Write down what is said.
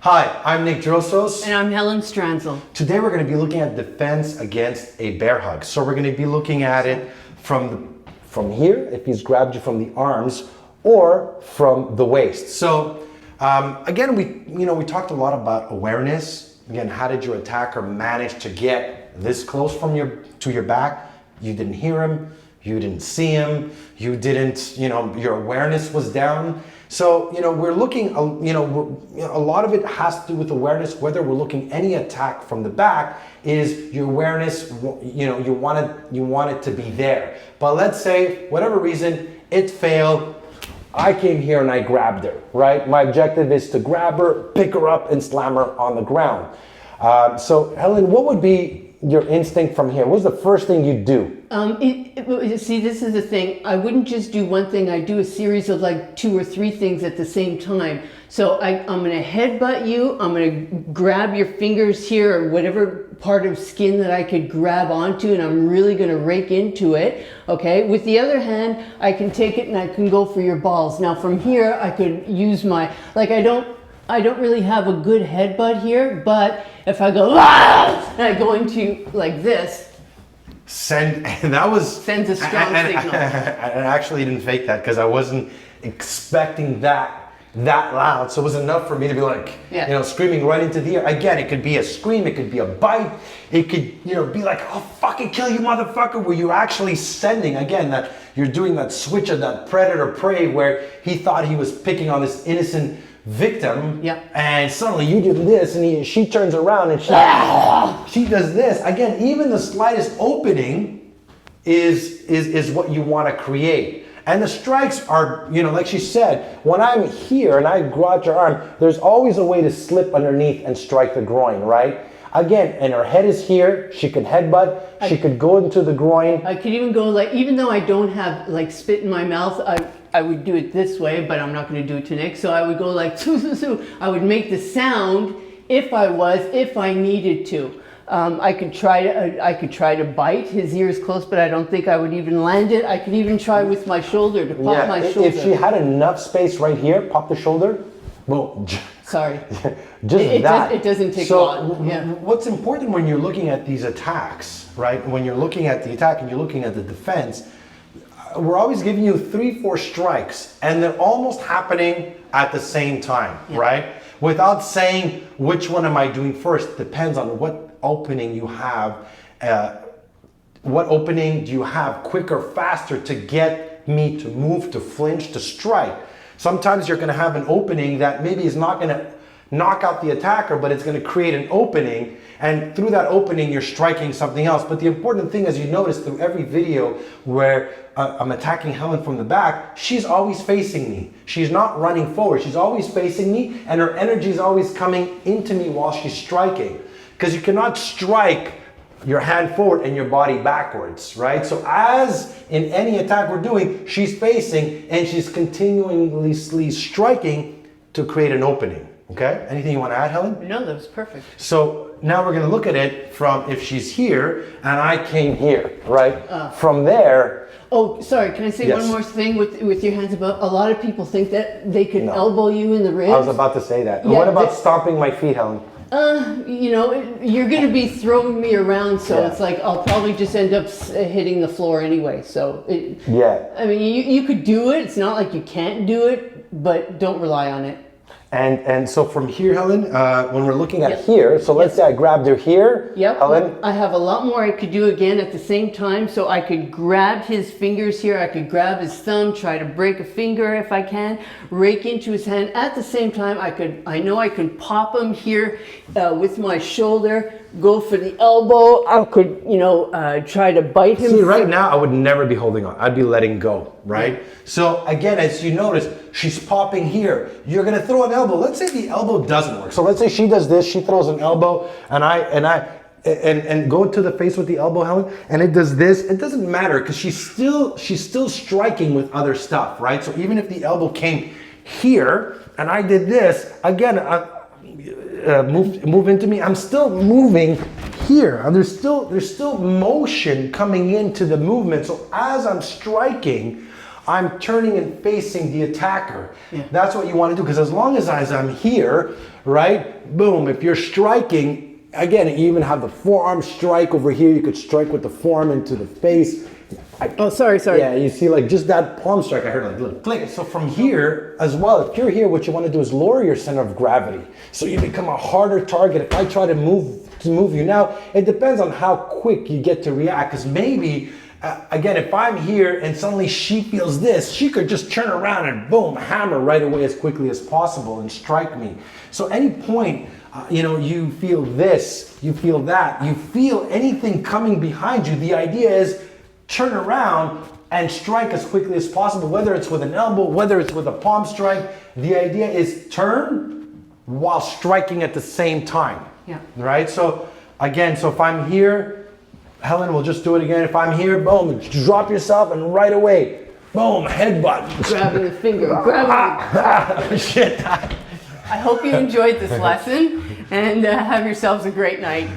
Hi, I'm Nick Drossos. And I'm Helen Stranzel. Today we're going to be looking at defense against a bear hug. So we're going to be looking at it from here, if he's grabbed you from the arms, or from the waist. So again, we talked a lot about awareness. Again, how did your attacker manage to get this close to your back? You didn't hear him, you didn't see him, you didn't, your awareness was down. So, we're looking, a lot of it has to do with awareness. Whether we're looking any attack from the back is your awareness, you want it to be there. But let's say, whatever reason, it failed. I came here and I grabbed her, right? My objective is to grab her, pick her up, and slam her on the ground. So, Helen, what would be your instinct from here? What's the first thing you do? See, this is the thing. I wouldn't just do one thing. I do a series of like 2 or 3 things at the same time. So I'm going to headbutt you. I'm going to grab your fingers here or whatever part of skin that I could grab onto, and I'm really going to rake into it. Okay. With the other hand, I can take it and I can go for your balls. Now from here, I could use my, I don't really have a good headbutt here, but if I go, and I go into like this, sends a strong signal. I actually didn't fake that because I wasn't expecting that loud. So it was enough for me to be like, screaming right into the air. Again, it could be a scream, it could be a bite, it could, be like, "I'll fucking kill you, motherfucker," where you're actually sending, again, that you're doing that switch of that predator prey where he thought he was picking on this innocent victim, and suddenly you do this, and she turns around and she does this. Again, even the slightest opening is what you want to create. And the strikes are, like she said, when I'm here and I grab your arm, there's always a way to slip underneath and strike the groin, right? Again, and her head is here, she could headbutt, she could go into the groin. I could even go even though I don't have spit in my mouth, I would do it this way, but I'm not going to do it to Nick. So I would go I would make the sound if I needed to. I could try to bite. His ear is close, but I don't think I would even land it. I could even try with my shoulder to pop my shoulder. If she had enough space right here, pop the shoulder. Well, sorry. It doesn't take a lot. Yeah. What's important when you're looking at these attacks, right? When you're looking at the attack and you're looking at the defense, we're always giving you 3-4 strikes, and they're almost happening at the same time, right? Without saying which one am I doing first, depends on what opening you have. What opening do you have quicker, faster to get me to move, to flinch, to strike? Sometimes you're going to have an opening that maybe is not going to knock out the attacker, but it's going to create an opening, and through that opening you're striking something else. But the important thing, as you notice through every video where I'm attacking Helen from the back, she's always facing me. She's not running forward, she's always facing me, and her energy is always coming into me while she's striking, because you cannot strike your hand forward and your body backwards, right? So as in any attack we're doing, she's facing and she's continuously striking to create an opening. Okay, anything you want to add, Helen? No, that was perfect. So now we're going to look at it from if she's here and I came here, right? From there. Oh, sorry, can I say one more thing with your hands above? A lot of people think that they can elbow you in the ribs. I was about to say that. Yeah, what about stomping my feet, Helen? You're going to be throwing me around, so it's like I'll probably just end up hitting the floor anyway. So, I mean, you could do it. It's not like you can't do it, but don't rely on it. And so from here, Helen, when we're looking at here, so let's say I grabbed her here, Helen. I have a lot more I could do again at the same time. So I could grab his fingers here, I could grab his thumb, try to break a finger if I can, rake into his hand. At the same time, I know I can pop him here with my shoulder, go for the elbow. I could, try to bite him. See, right now I would never be holding on. I'd be letting go, right? Yeah. So again, as you notice, she's popping here. You're gonna throw an elbow. Let's say the elbow doesn't work. So let's say she does this, she throws an elbow, and go to the face with the elbow, Helen, and it does this. It doesn't matter because she's still striking with other stuff, right? So even if the elbow came here and I did this, again, move into me, I'm still moving here. And there's still motion coming into the movement. So as I'm striking, I'm turning and facing the attacker. Yeah. That's what you want to do, because as long as I'm here, right, boom, if you're striking, again, you even have the forearm strike over here. You could strike with the forearm into the face. Oh, sorry. Yeah, you see like just that palm strike, I heard like a little click. So from here as well, if you're here, what you want to do is lower your center of gravity. So you become a harder target. If I try to move you now, it depends on how quick you get to react. Because maybe, again, if I'm here and suddenly she feels this, she could just turn around and boom, hammer right away as quickly as possible and strike me. So any point, you feel this, you feel that, you feel anything coming behind you, the idea is turn around and strike as quickly as possible, whether it's with an elbow, whether it's with a palm strike. The idea is turn while striking at the same time. Yeah. Right? So again, if I'm here, Helen will just do it again. If I'm here, boom, drop yourself and right away, boom, headbutt. Grabbing the finger, grabbing Shit. I hope you enjoyed this lesson and have yourselves a great night.